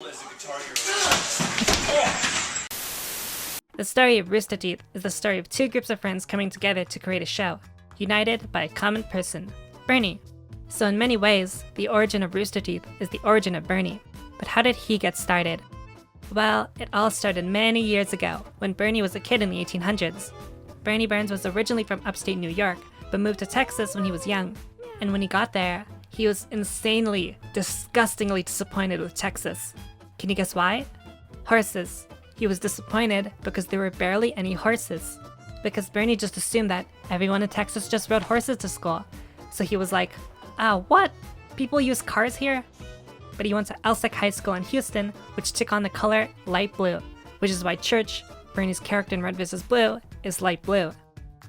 The story of Rooster Teeth is the story of two groups of friends coming together to create a show, united by a common person, Burnie. So in many ways, the origin of Rooster Teeth is the origin of Burnie. But how did he get started? Well, it all started many years ago, when Burnie was a kid in the 1800s. Burnie Burns was originally from upstate New York, but moved to Texas when he was young. And when he got there, he was insanely, disgustingly disappointed with Texas. Can you guess why? Horses. He was disappointed because there were barely any horses. Because Burnie just assumed that everyone in Texas just rode horses to school. So he was like, what? People use cars here? But he went to Elsec High School in Houston, which took on the color light blue, which is why Church, Burnie's character in Red vs. Blue, is light blue.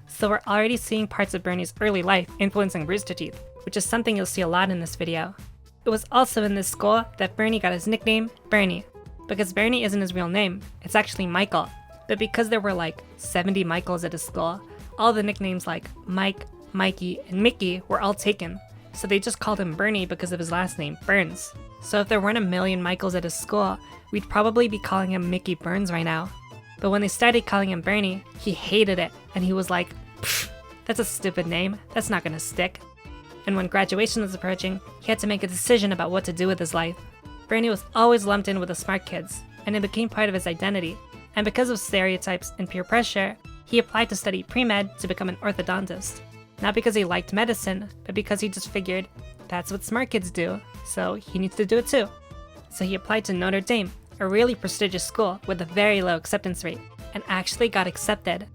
So we're already seeing parts of Burnie's early life influencing Rooster Teeth, which is something you'll see a lot in this video. It was also in this school that Burnie got his nickname, Burnie. Because Burnie isn't his real name, it's actually Michael. But because there were like 70 Michaels at his school, all the nicknames like Mike, Mikey, and Mickey were all taken. So they just called him Burnie because of his last name, Burns. So if there weren't a million Michaels at his school, we'd probably be calling him Mickey Burns right now. But when they started calling him Burnie, he hated it, and he was like, that's a stupid name, that's not gonna stick. And when graduation was approaching, he had to make a decision about what to do with his life. Burnie was always lumped in with the smart kids, and it became part of his identity. And because of stereotypes and peer pressure, he applied to study pre-med to become an orthodontist. Not because he liked medicine, but because he just figured that's what smart kids do, so he needs to do it too. So he applied to Notre Dame, a really prestigious school with a very low acceptance rate, and actually got accepted.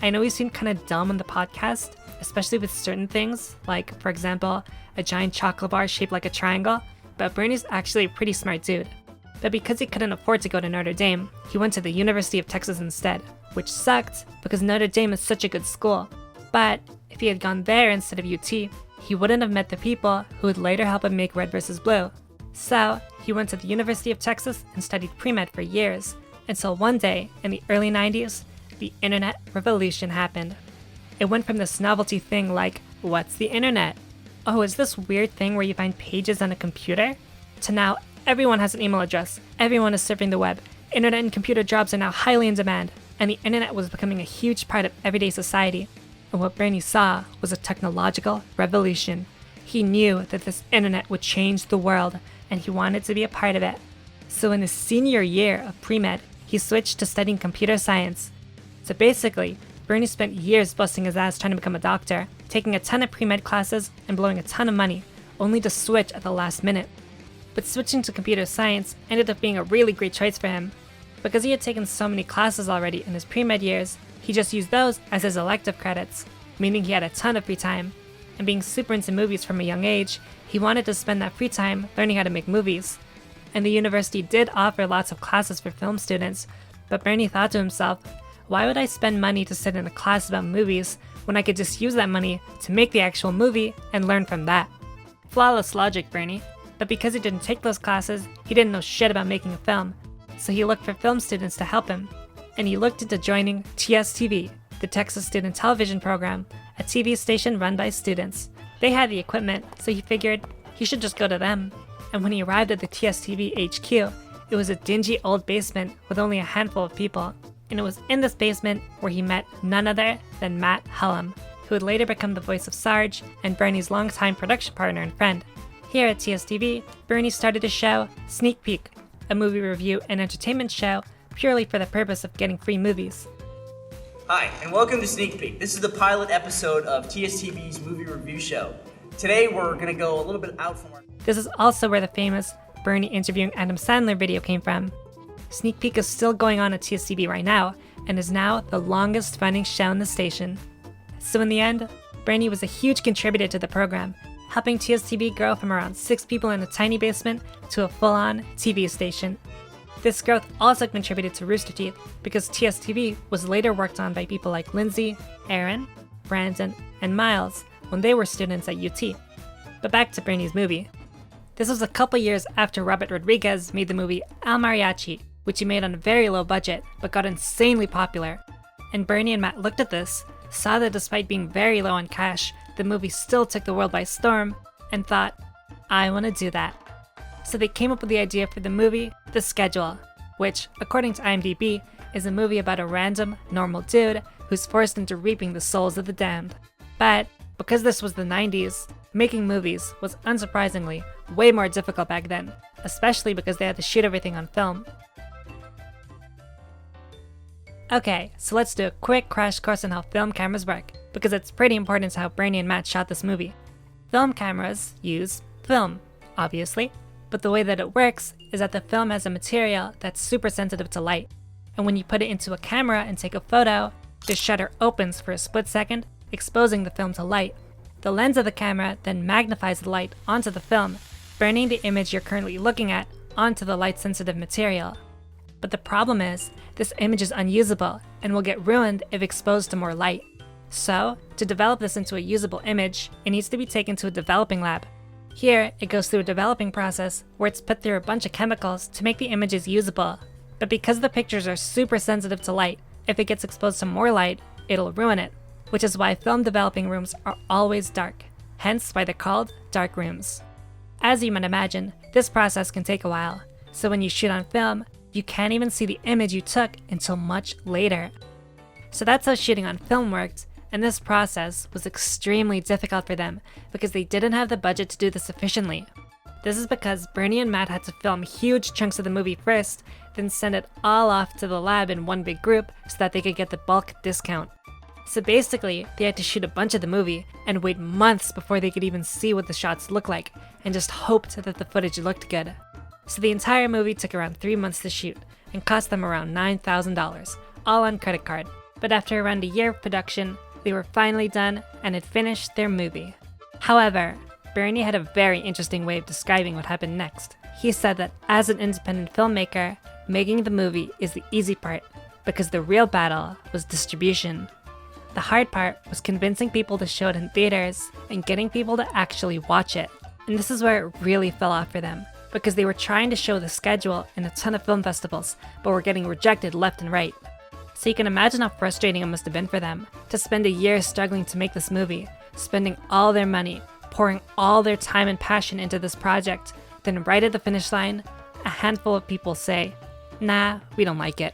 I know we seem kind of dumb on the podcast, especially with certain things, like, for example, a giant chocolate bar shaped like a triangle, but Burnie's actually a pretty smart dude. But because he couldn't afford to go to Notre Dame, he went to the University of Texas instead, which sucked because Notre Dame is such a good school. But if he had gone there instead of UT, he wouldn't have met the people who would later help him make Red vs. Blue. So he went to the University of Texas and studied pre-med for years, until one day in the early 90s, the internet revolution happened. It went from this novelty thing like, what's the internet? Oh, is this weird thing where you find pages on a computer? To now, everyone has an email address, everyone is surfing the web, internet and computer jobs are now highly in demand, and the internet was becoming a huge part of everyday society. And what Burnie saw was a technological revolution. He knew that this internet would change the world, and he wanted to be a part of it. So in his senior year of pre-med, he switched to studying computer science. So basically, Burnie spent years busting his ass trying to become a doctor, taking a ton of pre-med classes and blowing a ton of money, only to switch at the last minute. But switching to computer science ended up being a really great choice for him. Because he had taken so many classes already in his pre-med years, he just used those as his elective credits, meaning he had a ton of free time. And being super into movies from a young age, he wanted to spend that free time learning how to make movies. And the university did offer lots of classes for film students, but Burnie thought to himself, why would I spend money to sit in a class about movies when I could just use that money to make the actual movie and learn from that? Flawless logic, Burnie. But because he didn't take those classes, he didn't know shit about making a film. So he looked for film students to help him. And he looked into joining TSTV, the Texas Student Television Program, a TV station run by students. They had the equipment, so he figured he should just go to them. And when he arrived at the TSTV HQ, it was a dingy old basement with only a handful of people. And it was in this basement where he met none other than Matt Hullum, who would later become the voice of Sarge and Burnie's longtime production partner and friend. Here at TSTV, Burnie started a show, Sneak Peek, a movie review and entertainment show purely for the purpose of getting free movies. Hi, and welcome to Sneak Peek. This is the pilot episode of TSTV's movie review show. Today we're going to go a little bit out from our... This is also where the famous Burnie interviewing Adam Sandler video came from. Sneak Peek is still going on at TSTV right now, and is now the longest running show in the station. So in the end, Burnie was a huge contributor to the program, helping TSTV grow from around 6 people in a tiny basement to a full-on TV station. This growth also contributed to Rooster Teeth, because TSTV was later worked on by people like Lindsay, Aaron, Brandon, and Miles when they were students at UT. But back to Burnie's movie. This was a couple years after Robert Rodriguez made the movie El Mariachi, which he made on a very low budget, but got insanely popular. And Burnie and Matt looked at this, saw that despite being very low on cash, the movie still took the world by storm, and thought, I want to do that. So they came up with the idea for the movie, The Schedule, which, according to IMDb, is a movie about a random, normal dude who's forced into reaping the souls of the damned. But, because this was the 90s, making movies was unsurprisingly way more difficult back then, especially because they had to shoot everything on film. Okay, so let's do a quick crash course on how film cameras work, because it's pretty important to how Burnie and Matt shot this movie. Film cameras use film, obviously, but the way that it works is that the film has a material that's super sensitive to light, and when you put it into a camera and take a photo, the shutter opens for a split second, exposing the film to light. The lens of the camera then magnifies the light onto the film, burning the image you're currently looking at onto the light-sensitive material. But the problem is, this image is unusable and will get ruined if exposed to more light. So, to develop this into a usable image, it needs to be taken to a developing lab. Here, it goes through a developing process where it's put through a bunch of chemicals to make the images usable. But because the pictures are super sensitive to light, if it gets exposed to more light, it'll ruin it, which is why film developing rooms are always dark, hence why they're called dark rooms. As you might imagine, this process can take a while, so when you shoot on film, you can't even see the image you took until much later. So that's how shooting on film worked, and this process was extremely difficult for them because they didn't have the budget to do this efficiently. This is because Burnie and Matt had to film huge chunks of the movie first, then send it all off to the lab in one big group so that they could get the bulk discount. So basically, they had to shoot a bunch of the movie and wait months before they could even see what the shots looked like, and just hoped that the footage looked good. So the entire movie took around 3 months to shoot, and cost them around $9,000, all on credit card. But after around a year of production, they were finally done and had finished their movie. However, Burnie had a very interesting way of describing what happened next. He said that as an independent filmmaker, making the movie is the easy part, because the real battle was distribution. The hard part was convincing people to show it in theaters and getting people to actually watch it. And this is where it really fell off for them, because they were trying to show The Schedule in a ton of film festivals, but were getting rejected left and right. So you can imagine how frustrating it must have been for them to spend a year struggling to make this movie, spending all their money, pouring all their time and passion into this project, then right at the finish line, a handful of people say, "Nah, we don't like it."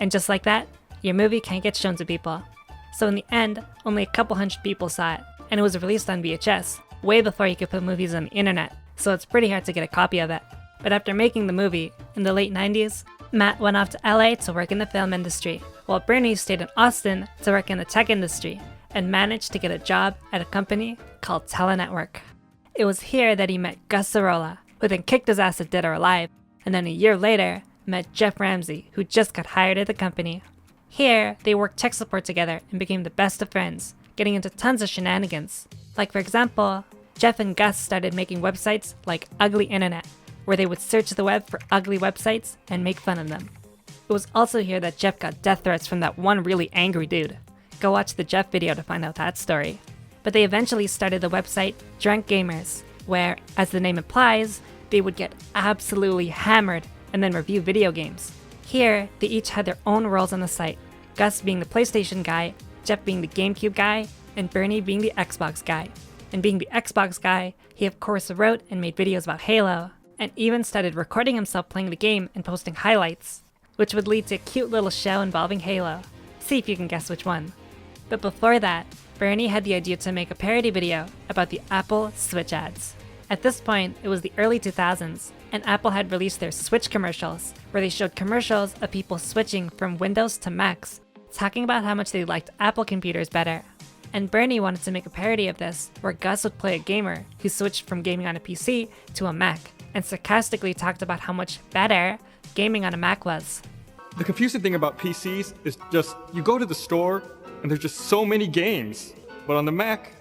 And just like that, your movie can't get shown to people. So in the end, only a couple hundred people saw it, and it was released on VHS, way before you could put movies on the internet, so it's pretty hard to get a copy of it. But after making the movie, in the late 90s, Matt went off to LA to work in the film industry, while Burnie stayed in Austin to work in the tech industry, and managed to get a job at a company called Telenetwork. It was here that he met Gus Sorolla, who then kicked his ass at Dead or Alive, and then a year later, met Jeff Ramsey, who just got hired at the company. Here, they worked tech support together and became the best of friends, getting into tons of shenanigans. Like for example, Jeff and Gus started making websites like Ugly Internet, where they would search the web for ugly websites and make fun of them. It was also here that Jeff got death threats from that one really angry dude. Go watch the Jeff video to find out that story. But they eventually started the website Drunk Gamers, where, as the name implies, they would get absolutely hammered and then review video games. Here, they each had their own roles on the site, Gus being the PlayStation guy, Jeff being the GameCube guy, and Burnie being the Xbox guy. And being the Xbox guy, he of course wrote and made videos about Halo, and even started recording himself playing the game and posting highlights, which would lead to a cute little show involving Halo. See if you can guess which one. But before that, Burnie had the idea to make a parody video about the Apple Switch ads. At this point, it was the early 2000s, and Apple had released their Switch commercials, where they showed commercials of people switching from Windows to Macs, talking about how much they liked Apple computers better. And Burnie wanted to make a parody of this, where Gus would play a gamer who switched from gaming on a PC to a Mac, and sarcastically talked about how much better gaming on a Mac was. The confusing thing about PCs is just, you go to the store, and there's just so many games. But on the Mac,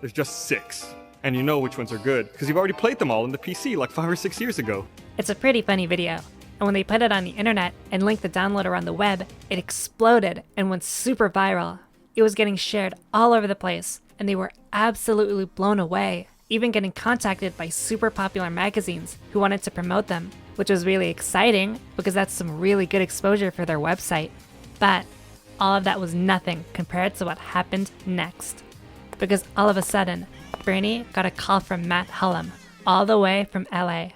there's just 6. And you know which ones are good, because you've already played them all in the PC like 5 or 6 years ago. It's a pretty funny video, and when they put it on the internet and linked the downloader on the web, it exploded and went super viral. It was getting shared all over the place, and they were absolutely blown away, even getting contacted by super popular magazines who wanted to promote them, which was really exciting because that's some really good exposure for their website. But all of that was nothing compared to what happened next. Because all of a sudden, Burnie got a call from Matt Hullum, all the way from LA.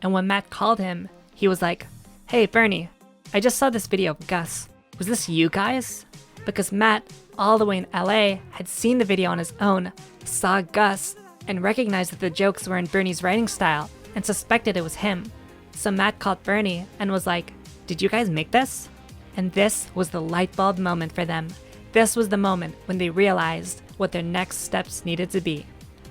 And when Matt called him, he was like, "Hey Burnie, I just saw this video of Gus. Was this you guys?" Because Matt, all the way in LA, had seen the video on his own, saw Gus, and recognized that the jokes were in Burnie's writing style, and suspected it was him. So Matt called Burnie and was like, "Did you guys make this?" And this was the light bulb moment for them. This was the moment when they realized what their next steps needed to be.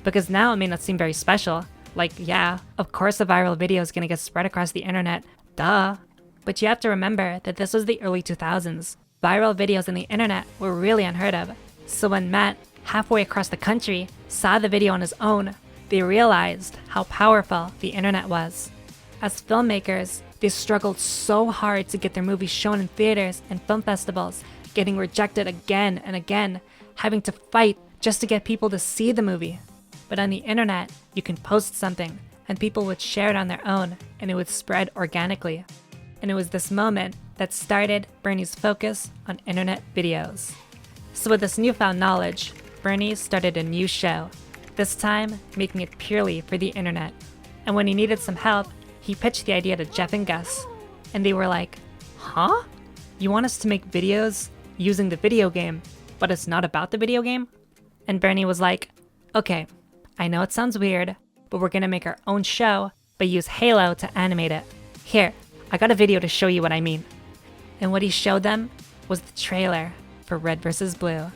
Because now it may not seem very special. Like, yeah, of course a viral video is gonna get spread across the internet. Duh. But you have to remember that this was the early 2000s. Viral videos on the internet were really unheard of. So when Matt, halfway across the country, saw the video on his own, they realized how powerful the internet was. As filmmakers, they struggled so hard to get their movies shown in theaters and film festivals, getting rejected again and again, having to fight just to get people to see the movie. But on the internet, you can post something, and people would share it on their own, and it would spread organically. And it was this moment that started Burnie's focus on internet videos. So with this newfound knowledge, Burnie started a new show, this time making it purely for the internet. And when he needed some help, he pitched the idea to Jeff and Gus, and they were like, "Huh? You want us to make videos using the video game, but it's not about the video game?" And Burnie was like, "Okay, I know it sounds weird, but we're gonna make our own show, but use Halo to animate it. Here, I got a video to show you what I mean." And what he showed them was the trailer for Red vs. Blue.